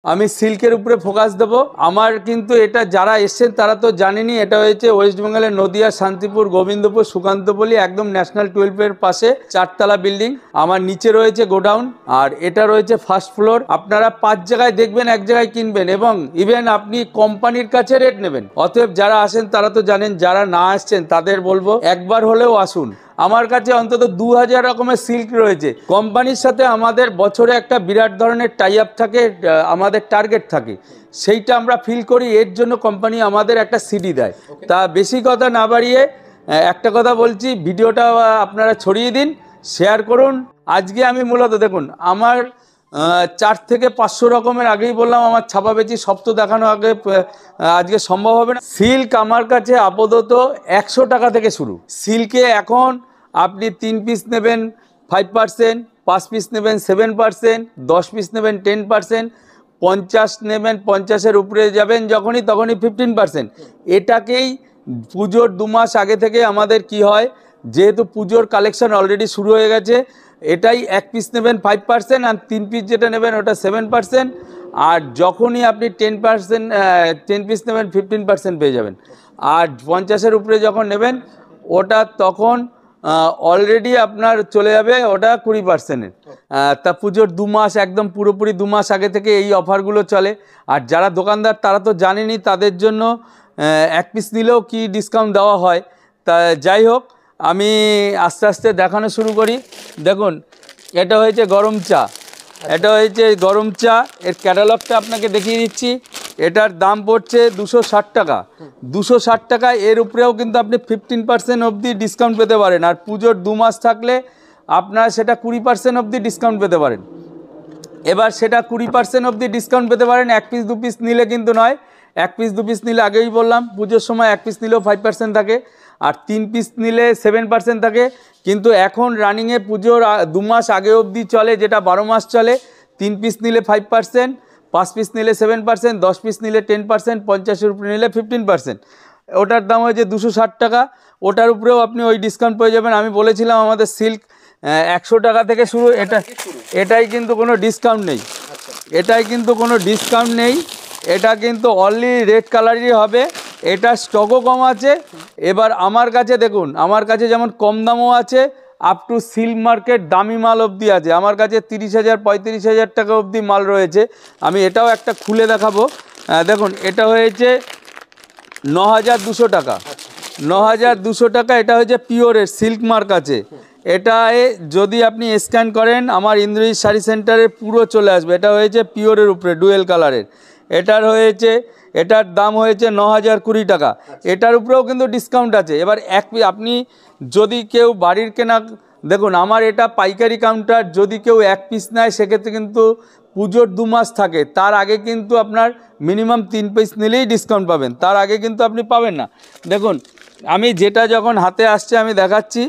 আমি সিল্কের উপরে ফোকাস দেব। আমার কিন্তু এটা যারা এসছেন তারা তো জানেনই, এটা হয়েছে ওয়েস্ট বেঙ্গলের নদিয়া, শান্তিপুর, গোবিন্দপুর, সুকান্তপল্লী, একদম ন্যাশনাল 12-এর পাশে 4তলা বিল্ডিং। আমার নিচে রয়েছে গোডাউন, আর এটা রয়েছে ফার্স্ট ফ্লোর। আপনারা 5 জায়গায় দেখবেন, 1 জায়গায় কিনবেন, এবং ইভেন আপনি কোম্পানির কাছে রেট নেবেন। অতএব যারা আসেন তারা তো জানেন, যারা না আসছেন তাদের বলবো একবার হলেও আসুন। আমার কাছে অন্তত 2000 রকমের সিল্ক রয়েছে। কোম্পানির সাথে আমাদের বছরে একটা বিরাট ধরনের টাই আপ থাকে, আমাদের টার্গেট থাকে, সেইটা আমরা ফিল করি। এর জন্য কোম্পানি আমাদের একটা সিডি দেয়। তা বেশি কথা না বাড়িয়ে একটা কথা বলছি, ভিডিওটা আপনারা ছড়িয়ে দিন, শেয়ার করুন। আজকে আমি মূলত দেখুন, আমার 4 থেকে 500 রকমের, আগেই বললাম আমার ছাপা বেচি, সব তো দেখানো আজকে সম্ভব হবে না। সিল্ক আমার কাছে আপাতত 100 টাকা থেকে শুরু। সিল্কে এখন আপনি 3 পিস নেবেন 5%, 5 পিস নেবেন 7%, 10 পিস নেবেন 10%, 50 নেবেন, 50-এর উপরে যাবেন যখনই তখনই 15%। এটাকেই পুজোর 2 মাস আগে থেকে আমাদের কি হয়, যেহেতু পুজোর কালেকশন অলরেডি শুরু হয়ে গেছে, এটাই 1 পিস নেবেন 5%, আর 3 পিস যেটা নেবেন ওটা 7%, আর যখনই আপনি 10 পিস নেবেন 15% পেয়ে যাবেন। আর 50-এর উপরে যখন নেবেন ওটা তখন অলরেডি আপনার চলে যাবে ওটা 20%-এর। তা পুজোর 2 মাস, একদম পুরোপুরি 2 মাস আগে থেকে এই অফারগুলো চলে। আর যারা দোকানদার তারা তো জানেনই, তাদের জন্য 1 পিস নিলেও কি ডিসকাউন্ট দেওয়া হয়। তা যাই হোক, আমি আস্তে আস্তে দেখানো শুরু করি। দেখুন, এটা হয়েছে গরম চা, এটা হয়েছে গরম চা। এর ক্যাটালগটা আপনাকে দেখিয়ে দিচ্ছি। এটার দাম পড়ছে 260 টাকা। 260 টাকা। এর উপরেও কিন্তু আপনি 15% অবধি ডিসকাউন্ট পেতে পারেন। আর পুজোর 2 মাস থাকলে আপনারা সেটা 20% অবধি ডিসকাউন্ট পেতে পারেন। এবার সেটা 20% অবধি ডিসকাউন্ট পেতে পারেন, 1 পিস 2 পিস নিলে কিন্তু নয়। 1 পিস 2 পিস নিলে আগেই বললাম পুজোর সময় 1 পিস নিলেও 5% থাকে, আর 3 পিস নিলে 7% থাকে। কিন্তু এখন রানিংয়ে পুজোর 2 মাস আগে অবধি চলে, যেটা 12 মাস চলে। 3 পিস নিলে 5%, 5 পিস নিলে 7%, 10 পিস নিলে 10%, 50-এর উপরে নিলে 15%। ওটার দাম হয়েছে 260 টাকা। ওটার উপরেও আপনি ওই ডিসকাউন্ট পেয়ে যাবেন। আমি বলেছিলাম আমাদের সিল্ক 100 টাকা থেকে শুরু। এটাই কিন্তু কোনো ডিসকাউন্ট নেই, এটাই কিন্তু কোনো ডিসকাউন্ট নেই। এটা কিন্তু অনলি রেড কালারই হবে। এটা স্টকও কম আছে। এবার আমার কাছে দেখুন, আমার কাছে যেমন কম দামও আছে, আপ টু সিল্ক মার্কেট দামি মাল অবধি আছে। আমার কাছে 30,000 35,000 টাকা অবধি মাল রয়েছে। আমি এটাও একটা খুলে দেখাবো। দেখুন, এটা হয়েছে 9,200 টাকা। 9,200 টাকা। এটা হচ্ছে পিওরের সিল্ক মার্ক আছে। এটায় যদি আপনি স্ক্যান করেন আমার ইন্দ্রজিৎ শাড়ি সেন্টারে পুরো চলে আসবে। এটা হয়েছে পিওরের উপরে ডুয়েল কালারের। এটার দাম হয়েছে 9,020 টাকা। এটার উপরেও কিন্তু ডিসকাউন্ট আছে। এবার আপনি যদি কেউ বাড়ির কেনা, দেখুন আমার এটা পাইকারি কাউন্টার, যদি কেউ 1 পিস নেয় সেক্ষেত্রে কিন্তু পুজোর 2 মাস থাকে, তার আগে কিন্তু আপনার মিনিমাম 3 পিস নিলেই ডিসকাউন্ট পাবেন, তার আগে কিন্তু আপনি পাবেন না। দেখুন, আমি যেটা যখন হাতে আসছে আমি দেখাচ্ছি।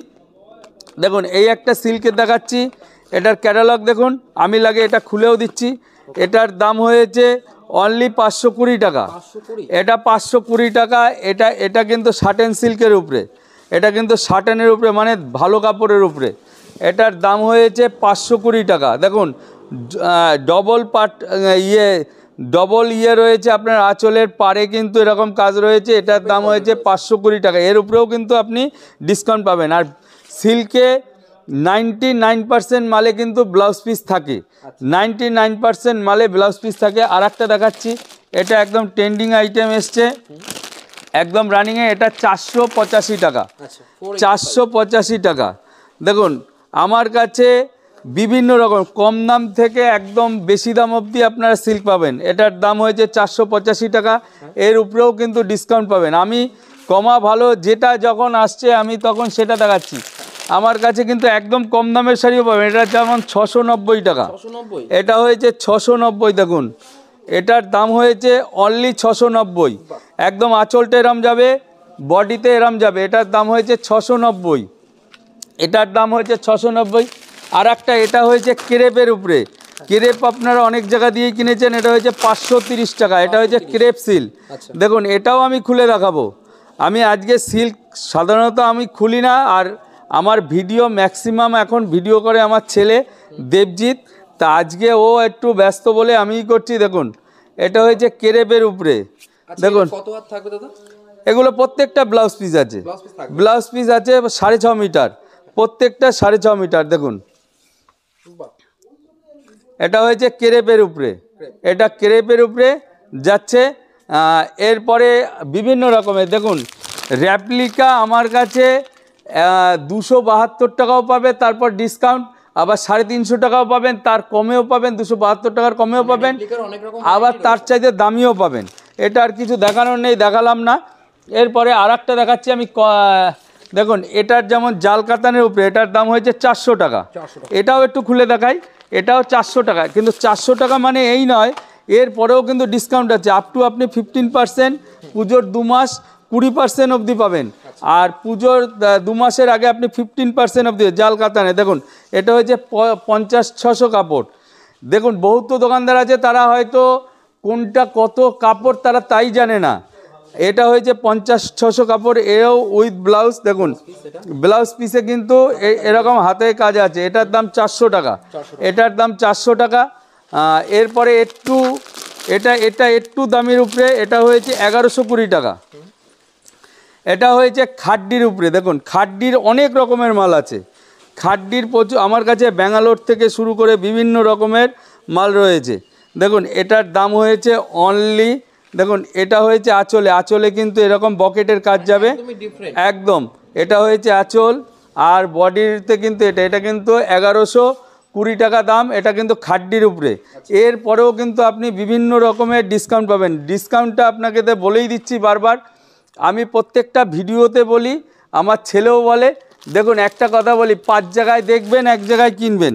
দেখুন, এই একটা সিল্কের দেখাচ্ছি, এটার ক্যাটালগ দেখুন, আমি লাগে এটা খুলেও দিচ্ছি। এটার দাম হয়েছে অনলি 520 টাকা। এটা 520 টাকা। এটা কিন্তু সাটেন সিল্কের উপরে, এটা কিন্তু সাটেনের উপরে, মানে ভালো কাপড়ের উপরে। এটার দাম হয়েছে 520 টাকা। দেখুন, ডবল রয়েছে আপনার আঁচলের পাড়ে, কিন্তু এরকম কাজ রয়েছে। এটার দাম হয়েছে 520 টাকা। এর উপরেও কিন্তু আপনি ডিসকাউন্ট পাবেন। আর সিল্কে 99% মালে কিন্তু ব্লাউজ পিস থাকে, 99% মালে ব্লাউজ পিস থাকে। আর একটা দেখাচ্ছি, এটা একদম ট্রেন্ডিং আইটেম এসছে, একদম রানিংয়ে। এটা 485 টাকা। 485 টাকা। দেখুন, আমার কাছে বিভিন্ন রকম কম দাম থেকে একদম বেশি দাম অবধি আপনারা সিল্ক পাবেন। এটার দাম হয়েছে 485 টাকা। এর উপরেও কিন্তু ডিসকাউন্ট পাবেন। আমি কমা ভালো যেটা যখন আসছে আমি তখন সেটা দেখাচ্ছি। আমার কাছে কিন্তু একদম কম দামের শাড়িও পাবেন। এটা যেমন 690 টাকা। এটা হয়েছে 690। দেখুন, এটার দাম হয়েছে অনলি 690। একদম আঁচলটা এরম যাবে, বডিতে এরম যাবে। এটার দাম হয়েছে 690। এটার দাম হয়েছে 690। আর একটা, এটা হয়েছে ক্রেপের উপরে। ক্রেপ আপনারা অনেক জায়গা দিয়েই কিনেছেন। এটা হয়েছে 530 টাকা। এটা হয়েছে ক্রেপ সিল্ক। দেখুন, এটাও আমি খুলে দেখাবো। আমি আজকে সিল্ক সাধারণত আমি খুলি না, আর আমার ভিডিও ম্যাক্সিমাম এখন ভিডিও করে আমার ছেলে দেবজিৎ। তা আজকে ও একটু ব্যস্ত বলে আমিই করছি। দেখুন, এটা হয়েছে কেরেপের উপরে। দেখুন কত হাত থাকবে দাদা? এগুলো প্রত্যেকটা ব্লাউজ পিস আছে, ব্লাউজ পিস আছে 6.5 মিটার, প্রত্যেকটা 6.5 মিটার। দেখুন এটা হয়েছে কেরেপের উপরে, এটা কেরেপের উপরে যাচ্ছে। এরপরে বিভিন্ন রকমের দেখুন র্যাপ্লিকা আমার কাছে 272 টাকাও পাবে, তারপর ডিসকাউন্ট আবার 350 টাকাও পাবেন, তার কমেও পাবেন, 272 টাকার কমেও পাবেন, আবার তার চাইতে দামিও পাবেন। এটা আর কিছু দেখানোর নেই, দেখালাম না। এরপরে আর একটা দেখাচ্ছি আমি। দেখুন এটার যেমন জাল কাতানের উপরে এটার দাম হয়েছে 400 টাকা। এটাও একটু খুলে দেখাই, এটাও 400 টাকা। কিন্তু 400 টাকা মানে এই নয়, এরপরেও কিন্তু ডিসকাউন্ট আছে, আপ টু আপনি 15%, পুজোর 2 মাস 20% অবধি পাবেন। আর পুজোর 2 মাসের আগে আপনি 15% অবধি জাল কাতানে। দেখুন এটা হয়েছে 50-600 কাপড়। দেখুন বহুত তো দোকানদার আছে তারা হয়তো কোনটা কত কাপড় তারা তাই জানে না। এটা হয়েছে 50-600 কাপড়, এও উইথ ব্লাউজ। দেখুন ব্লাউজ পিসে কিন্তু এরকম হাতে কাজ আছে। এটার দাম 400 টাকা, এটার দাম 400 টাকা। এরপরে একটু এটা একটু দামের উপরে, এটা হয়েছে 1120 টাকা। এটা হয়েছে খাড্ডির উপরে। দেখুন খাড্ডির অনেক রকমের মাল আছে, খাড্ডির প্রচুর আমার কাছে ব্যাঙ্গালোর থেকে শুরু করে বিভিন্ন রকমের মাল রয়েছে। দেখুন এটার দাম হয়েছে অনলি, দেখুন এটা হয়েছে আঁচলে, আঁচলে কিন্তু এরকম বকেটের কাজ যাবে একদম। এটা হয়েছে আঁচল, আর বডিতে কিন্তু এটা কিন্তু 1120 টাকা দাম। এটা কিন্তু খাড্ডির উপরে। এরপরেও কিন্তু আপনি বিভিন্ন রকমের ডিসকাউন্ট পাবেন। ডিসকাউন্টটা আপনাকে বলেই দিচ্ছি বারবার, আমি প্রত্যেকটা ভিডিওতে বলি, আমার ছেলেও বলে। দেখুন একটা কথা বলি, 5 জায়গায় দেখবেন, 1 জায়গায় কিনবেন,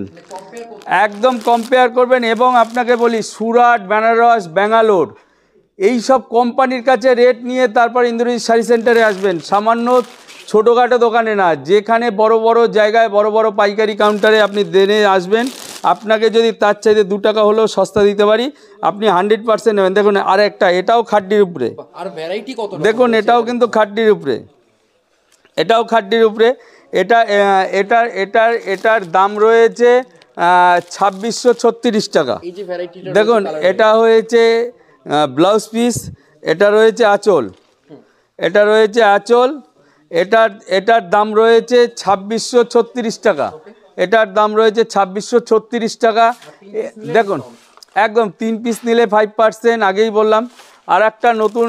একদম কম্পেয়ার করবেন। এবং আপনাকে বলি সুরাট, বেনারস, ব্যাঙ্গালোর এই সব কোম্পানির কাছে রেট নিয়ে তারপর ইন্দ্রজিৎ শাড়ি সেন্টারে আসবেন, সামান্য ছোটোখাটো দোকানে না, যেখানে বড় বড় জায়গায় বড় বড় পাইকারি কাউন্টারে আপনি দেনে আসবেন। আপনাকে যদি তার চাইতে 2 টাকা হলেও সস্তা দিতে পারি, আপনি 100% নেবেন। দেখুন আর একটা, এটাও খাড্ডির উপরে, আর ভ্যারাইটি কত দেখুন এটাও কিন্তু খাড্ডির উপরে, এটাও খাড্ডির উপরে। এটার দাম রয়েছে 2636 টাকা। দেখুন এটা হয়েছে ব্লাউজ পিস, এটা রয়েছে আঁচল, এটা রয়েছে আঁচল। এটার দাম রয়েছে 2636 টাকা, এটার দাম রয়েছে 2636 টাকা। দেখুন একদম 3 পিস নিলে 5%, আগেই বললাম। আর একটা নতুন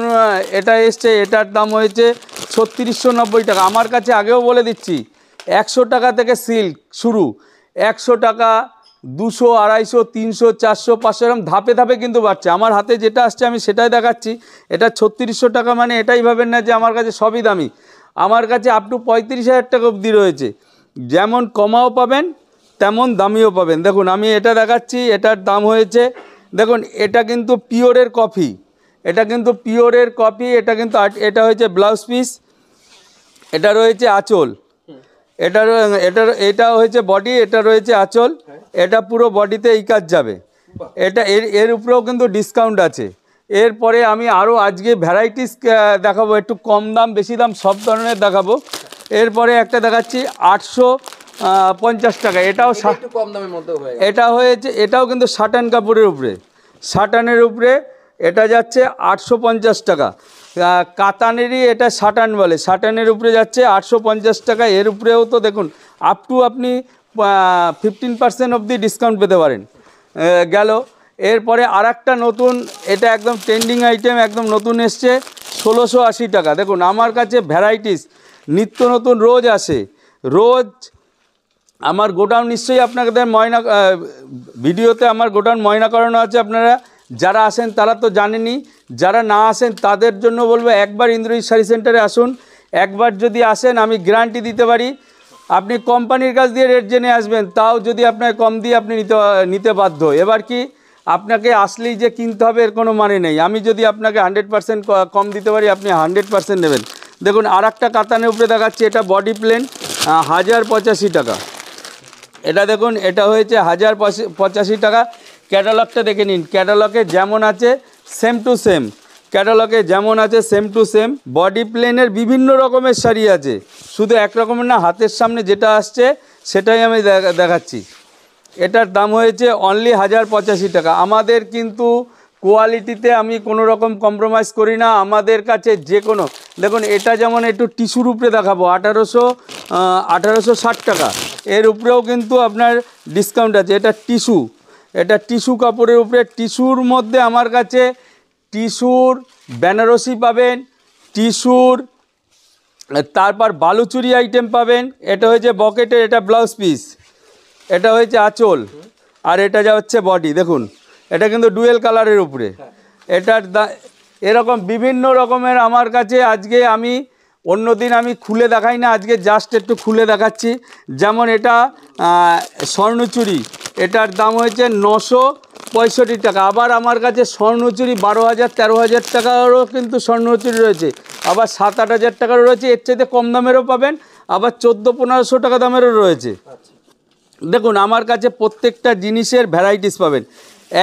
এটা এসছে, এটার দাম হয়েছে 3690 টাকা। আমার কাছে আগেও বলে দিচ্ছি 100 টাকা থেকে সিল্ক শুরু, 100 টাকা, 200, 250, 300, 400, 500 এরকম ধাপে ধাপে কিন্তু বাড়ছে। আমার হাতে যেটা আসছে আমি সেটাই দেখাচ্ছি। এটা 3600 টাকা মানে এটাই ভাবেন না যে আমার কাছে সবই দামি। আমার কাছে আপ টু 35,000 টাকা অবধি রয়েছে, যেমন কমাও পাবেন তেমন দামিও পাবেন। দেখুন আমি এটা দেখাচ্ছি, এটার দাম হয়েছে, দেখুন এটা কিন্তু পিওরের কফি, এটা কিন্তু পিওরের কপি। এটা হয়েছে ব্লাউজ পিস, এটা রয়েছে আঁচল, এটা হয়েছে বডি, এটা রয়েছে আঁচল। এটা পুরো বডিতে এই কাজ যাবে। এটা এর উপরেও কিন্তু ডিসকাউন্ট আছে। এরপরে আমি আরও আজকে ভ্যারাইটিস দেখাবো, একটু কম দাম বেশি দাম সব ধরনের দেখাবো। এরপরে একটা দেখাচ্ছি 850 টাকা, এটাও কম দামের মধ্যে। এটা হয়েছে, এটাও কিন্তু সাটান কাপড়ের উপরে, সাটানের উপরে এটা যাচ্ছে 850 টাকা। কাতানেরই এটা সাটান বলে, সাটানের উপরে যাচ্ছে 850 টাকা। এর উপরেও তো দেখুন আপ টু আপনি 15% অবধি ডিসকাউন্ট পেতে পারেন। গেল এরপরে আর একটা নতুন, এটা একদম ট্রেন্ডিং আইটেম, একদম নতুন এসছে 1680 টাকা। দেখুন আমার কাছে ভ্যারাইটিস নিত্য নতুন রোজ আসে, রোজ আমার গোডাউন নিশ্চয়ই আপনাদের ময়না ভিডিওতে আমার গোডাউন ময়না করানো আছে। আপনারা যারা আসেন তারা তো জানেনই, যারা না আসেন তাদের জন্য বলবো একবার ইন্দ্রজিৎ শাড়ি সেন্টারে আসুন। একবার যদি আসেন আমি গ্যারান্টি দিতে পারি, আপনি কোম্পানির কাছ দিয়ে রেট জেনে আসবেন, তাও যদি আপনাকে কম দিয়ে আপনি নিতে বাধ্য। এবার কি আপনাকে আসলেই যে কিনতে হবে এর কোনো মানে নেই। আমি যদি আপনাকে 100% কম দিতে পারি, আপনি 100% নেবেন। দেখুন আর একটা কাতানের উপরে দেখাচ্ছি, এটা বডি প্লেন 1085 টাকা। এটা দেখুন এটা হয়েছে 1085 টাকা। ক্যাটালগটা দেখে নিন, ক্যাটালগে যেমন আছে সেম টু সেম, ক্যাটালগে যেমন আছে সেম টু সেম। বডি প্লেনের বিভিন্ন রকমের শাড়ি আছে, শুধু এক রকমের না, হাতের সামনে যেটা আসছে সেটাই আমি দেখাচ্ছি। এটার দাম হয়েছে অনলি 1085 টাকা। আমাদের কিন্তু কোয়ালিটিতে আমি কোনো রকম কম্প্রোমাইজ করি না। আমাদের কাছে যে কোনো, দেখুন এটা যেমন একটু টিস্যুর উপরে দেখাবো 1860 টাকা, এর উপরেও কিন্তু আপনার ডিসকাউন্ট আছে। এটা টিস্যু কাপড়ের উপরে, টিস্যুর মধ্যে আমার কাছে টিস্যুর বেনারসি পাবেন, টিস্যুর তারপর বালুচুরি আইটেম পাবেন। এটা হয়েছে বকেটের, এটা ব্লাউজ পিস, এটা হয়েছে আঁচল, আর এটা যা হচ্ছে বডি। দেখুন এটা কিন্তু ডুয়েল কালারের উপরে, এটার এরকম বিভিন্ন রকমের আমার কাছে। আজকে আমি অন্যদিন আমি খুলে দেখাই না, আজকে জাস্ট একটু খুলে দেখাচ্ছি। যেমন এটা স্বর্ণচুরি, এটার দাম হয়েছে 965 টাকা। আবার আমার কাছে স্বর্ণচুরি 12,000 13,000 টাকারও কিন্তু স্বর্ণচুরি রয়েছে, আবার 7-8 হাজার টাকারও রয়েছে, এর চাইতে কম দামেরও পাবেন, আবার 1400-1500 টাকা দামেরও রয়েছে। দেখুন আমার কাছে প্রত্যেকটা জিনিসের ভ্যারাইটিস পাবেন।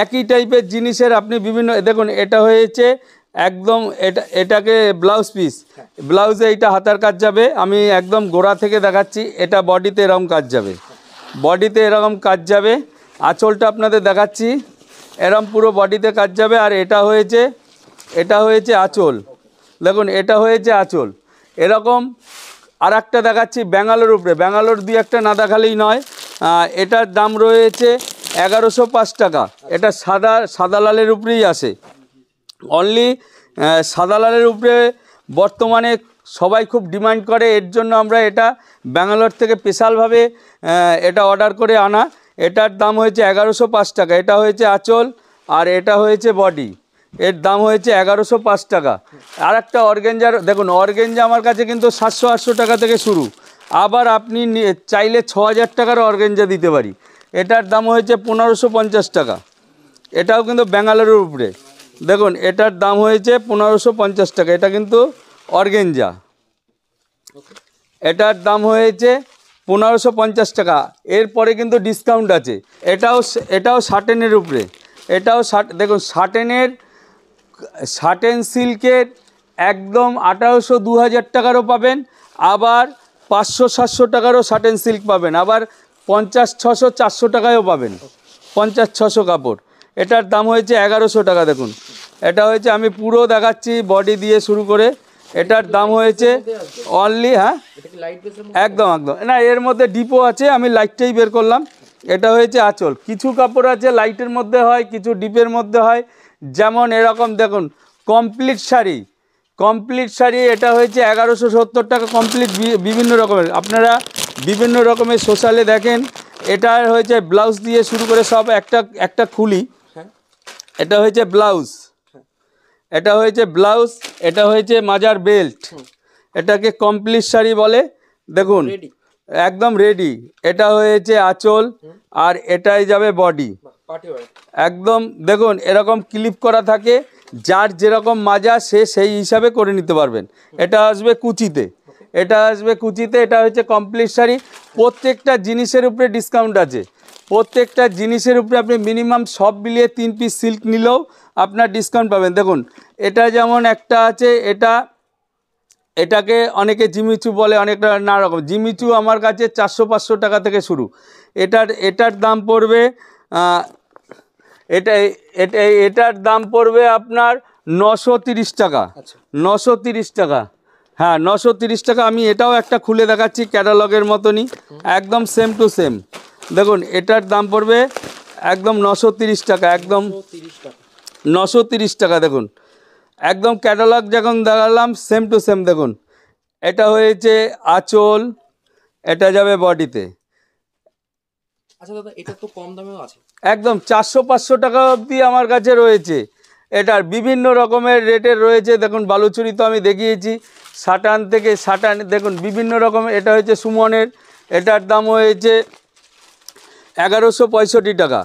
একই টাইপের জিনিসের আপনি বিভিন্ন, দেখুন এটা হয়েছে একদম, এটাকে ব্লাউজ পিস, ব্লাউজে এইটা হাতার কাজ যাবে, আমি একদম গোড়া থেকে দেখাচ্ছি। এটা বডিতে এরকম কাজ যাবে, বডিতে এরকম কাজ যাবে। আঁচলটা আপনাদের দেখাচ্ছি, এরকম পুরো বডিতে কাজ যাবে। আর এটা হয়েছে আঁচল, দেখুন এটা হয়েছে আঁচল। এরকম আর একটা দেখাচ্ছি ব্যাঙ্গালোর উপরে, ব্যাঙ্গালোর 2-1টা না দেখালেই নয়। এটার দাম রয়েছে 1105 টাকা। এটা সাদা লালের উপরেই আসে, অনলি সাদা লালের উপরে বর্তমানে সবাই খুব ডিমান্ড করে, এর জন্য আমরা এটা ব্যাঙ্গালোর থেকে স্পেশালভাবে এটা অর্ডার করে আনা। এটার দাম হয়েছে 1105 টাকা। এটা হয়েছে আঁচল, আর এটা হয়েছে বডি, এর দাম হয়েছে 1105 টাকা। আর একটা অর্গেঞ্জার, দেখুন অর্গেঞ্জা আমার কাছে কিন্তু 700-800 টাকা থেকে শুরু, আবার আপনি চাইলে 6,000 টাকার অর্গেঞ্জা দিতে পারি। এটার দাম হয়েছে 1550 টাকা। এটাও কিন্তু ব্যাঙ্গালোরের উপরে, দেখুন এটার দাম হয়েছে 1550 টাকা। এটা কিন্তু অর্গেঞ্জা, এটার দাম হয়েছে 1550 টাকা। এরপরে কিন্তু ডিসকাউন্ট আছে। এটাও সাটেনের উপরে, এটাও দেখুন সাটেন সিল্কের একদম 1800-2000 টাকারও পাবেন, আবার 500-700 টাকারও সাটেন সিল্ক পাবেন, আবার 50-600-400 টাকায়ও পাবেন, 50-600 কাপড়। এটার দাম হয়েছে 1100 টাকা। দেখুন এটা হয়েছে, আমি পুরো দেখাচ্ছি বডি দিয়ে শুরু করে। এটার দাম হয়েছে অনলি, হ্যাঁ একদম না, এর মধ্যে ডিপো আছে, আমি লাইটটাই বের করলাম। এটা হয়েছে আঁচল। কিছু কাপড় আছে লাইটের মধ্যে হয়, কিছু ডিপের মধ্যে হয়। যেমন এরকম দেখুন কমপ্লিট শাড়ি, এটা হয়েছে 1170 টাকা কমপ্লিট, বিভিন্ন রকমের, আপনারা বিভিন্ন রকমের সোশ্যালে দেখেন। এটা হয়েছে ব্লাউজ দিয়ে শুরু করে সব, একটা খুলি। এটা হয়েছে ব্লাউজ, এটা হয়েছে মাজার বেল্ট, এটাকে কমপ্লিট শাড়ি বলে। দেখুন একদম রেডি। এটা হয়েছে আঁচল, আর এটাই যাবে বডি, একদম দেখুন এরকম ক্লিপ করা থাকে, যার যেরকম মাজা সে সেই হিসাবে করে নিতে পারবেন। এটা আসবে কুচিতে, এটা হচ্ছে কমপ্লিট শাড়ি। প্রত্যেকটা জিনিসের উপরে ডিসকাউন্ট আছে, প্রত্যেকটা জিনিসের উপরে আপনি মিনিমাম সব মিলিয়ে 3 পিস সিল্ক নিলেও আপনার ডিসকাউন্ট পাবেন। দেখুন এটা যেমন একটা আছে, এটাকে অনেকে জিমিচু বলে, অনেকটা নানা রকম। জিমিচু আমার কাছে 400-500 টাকা থেকে শুরু। এটার দাম পড়বে এটার দাম পড়বে আপনার 930 টাকা, 930 টাকা, হ্যাঁ 930 টাকা। আমি এটাও একটা খুলে দেখাচ্ছি ক্যাটালগের মতনই, একদম সেম টু সেম। দেখুন এটার দাম পড়বে একদম 930 টাকা, একদম 930 টাকা। দেখুন একদম ক্যাটালগ যখন দেখালাম সেম টু সেম। দেখুন এটা হয়েছে আঁচল, এটা যাবে বডিতে। আচ্ছা দাদা, এটা তো কম দামেও আছে, একদম 400-500 টাকা অবধি আমার কাছে রয়েছে। এটার বিভিন্ন রকমের রেটের রয়েছে। দেখুন বালুচুরি তো আমি দেখিয়েছি, সাটান দেখুন বিভিন্ন রকমের। এটা হয়েছে সুমনের, এটার দাম হয়েছে 1165 টাকা।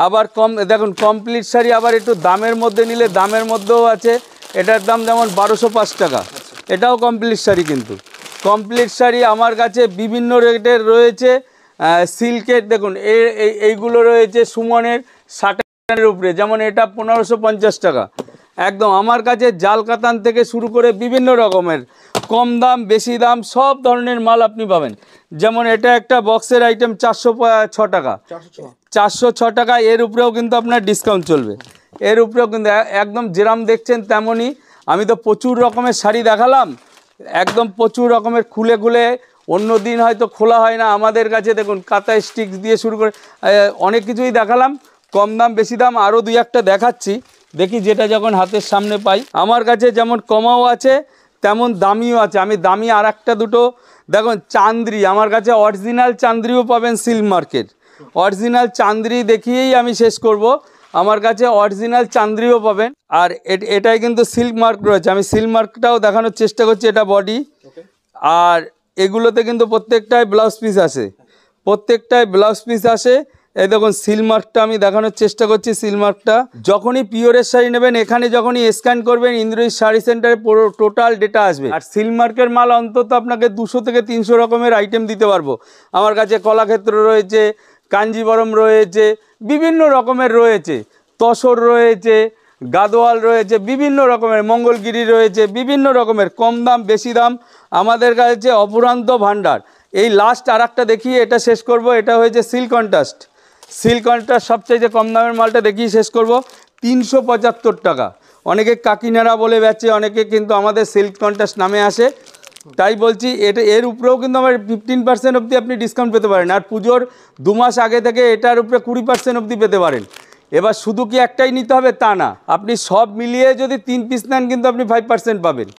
আবার দেখুন কমপ্লিট শাড়ি আবার একটু দামের মধ্যে নিলে দামের মধ্যেও আছে। এটার দাম যেমন 1205 টাকা, এটাও কমপ্লিট শাড়ি। কিন্তু কমপ্লিট শাড়ি আমার কাছে বিভিন্ন রেটের রয়েছে। সিল্কের দেখুন এইগুলো রয়েছে সুমনের সাটানের উপরে, যেমন এটা 1550 টাকা। একদম আমার কাছে জাল কাতান থেকে শুরু করে বিভিন্ন রকমের কম দাম বেশি দাম সব ধরনের মাল আপনি পাবেন। যেমন এটা একটা বক্সের আইটেম 406 টাকা, 406 টাকা। এর উপরেও কিন্তু আপনার ডিসকাউন্ট চলবে। এর উপরেও কিন্তু একদম যেরাম দেখছেন তেমনই। আমি তো প্রচুর রকমের শাড়ি দেখালাম, একদম প্রচুর রকমের খুলে খুলে, অন্য দিন হয়তো খোলা হয় না আমাদের কাছে। দেখুন কাঁথা স্টিক্স দিয়ে শুরু করে অনেক কিছুই দেখালাম, কম দাম বেশি দাম আরও দুই একটা দেখাচ্ছি। দেখি যেটা যখন হাতের সামনে পাই। আমার কাছে যেমন কমাও আছে তেমন দামিও আছে। আমি দামি আর একটা দুটো দেখুন, চান্দ্রি আমার কাছে অরিজিনাল চান্দ্রিও পাবেন সিল্ক মার্কের। অরিজিনাল চান্দ্রি দেখিয়েই আমি শেষ করব। আমার কাছে অরিজিনাল চান্দ্রিও পাবেন। আর এটাই কিন্তু সিল্ক মার্ক রয়েছে, আমি সিল্ক মার্কটাও দেখানোর চেষ্টা করছি। এটা বডি, আর এগুলোতে কিন্তু প্রত্যেকটাই ব্লাউজ পিস আসে, প্রত্যেকটাই ব্লাউজ পিস আসে। এই দেখুন সিল মার্কটা আমি দেখানোর চেষ্টা করছি। সিল মার্কটা যখনই পিওরের শাড়ি নেবেন, এখানে যখনই স্ক্যান করবেন ইন্দ্রজিৎ শাড়ি সেন্টারে পুরো টোটাল ডেটা আসবে। আর সিল মার্কের মাল অন্তত আপনাকে 200 থেকে 300 রকমের আইটেম দিতে পারবো। আমার কাছে কলাক্ষেত্র রয়েছে, কাঞ্জিবরম রয়েছে, বিভিন্ন রকমের রয়েছে, তসর রয়েছে, গাদোয়াল রয়েছে, বিভিন্ন রকমের মঙ্গলগিরি রয়েছে, বিভিন্ন রকমের কম দাম বেশি দাম আমাদের কাছে অফুরন্ত ভাণ্ডার। এই লাস্ট আর একটা দেখিয়ে এটা শেষ করব। এটা হয়েছে সিল্ক কন্ট্রাস্ট। সিল্ক কন্ট্রাস্ট সবচেয়ে কম দামের মালটা দেখিয়ে শেষ করব, 375 টাকা। অনেকে কাকিনাড়া বলে বেচে, অনেকে কিন্তু আমাদের সিল্ক কন্ট্রাস্ট নামে আসে। তাই বলছি এটা, এর উপরেও কিন্তু আমার 15% অবধি আপনি ডিসকাউন্ট পেতে পারেন। আর পুজোর 2 মাস আগে থেকে এটার উপরে 20% অবধি পেতে পারেন। এবার শুধু কি একটাই নিতে হবে তা না, আপনি সব মিলিয়ে যদি 3 পিস নেন কিন্তু আপনি 5% পাবেন।